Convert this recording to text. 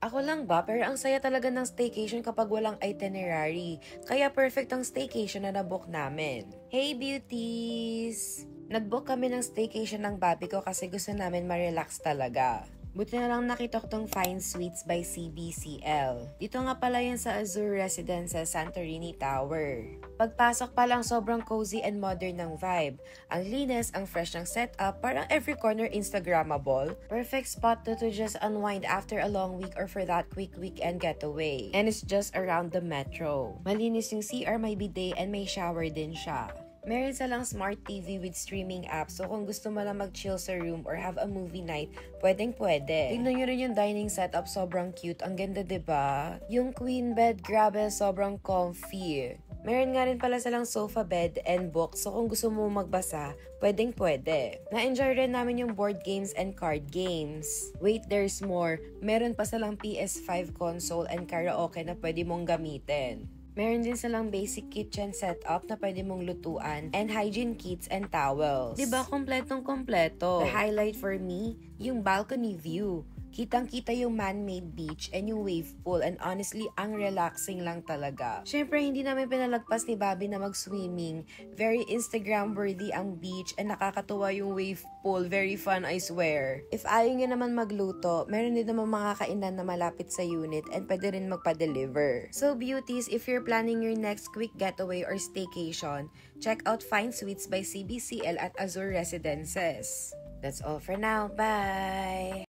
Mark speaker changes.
Speaker 1: Ako lang ba? Pero ang saya talaga ng staycation kapag walang itinerary. Kaya perfect ang staycation na nabook namin. Hey beauties! Nagbook kami ng staycation ng baby ko kasi gusto namin ma-relax talaga. Buti na lang nakita ko tong Fine Suites by CBCL. Dito nga pala yan sa Azure Residences Santorini Tower. Pagpasok pa lang sobrang cozy and modern ng vibe. Ang linis, ang fresh ng setup, parang every corner Instagrammable. Perfect spot to just unwind after a long week or for that quick weekend getaway. And it's just around the metro. Malinis yung CR, may bidet, and may shower din siya. Meron silang smart TV with streaming apps, so kung gusto mo lang mag-chill sa room or have a movie night, pwedeng-pwede. Tignan nyo rin yung dining setup, sobrang cute. Ang ganda, diba? Yung queen bed, grabe, sobrang comfy. Meron nga rin pala silang sofa bed and book, so kung gusto mo magbasa, pwedeng-pwede. Na-enjoy rin namin yung board games and card games. Wait, there's more. Meron pa silang PS5 console and karaoke na pwede mong gamitin. Meron din silang basic kitchen setup na pwede mong lutuan and hygiene kits and towels. Diba kompletong-kompleto? The highlight for me, yung balcony view. Kitang-kita yung man-made beach and yung wave pool and honestly, ang relaxing lang talaga. Syempre, hindi namin pinalagpas ni Bobby na mag-swimming. Very Instagram-worthy ang beach and nakakatuwa yung wave pool. Very fun, I swear. If ayaw nyo naman magluto, meron din naman mga kainan na malapit sa unit and pwede rin magpa-deliver. So beauties, if you're planning your next quick getaway or staycation, check out Fine Suites by CBCL at Azure Residences. That's all for now. Bye!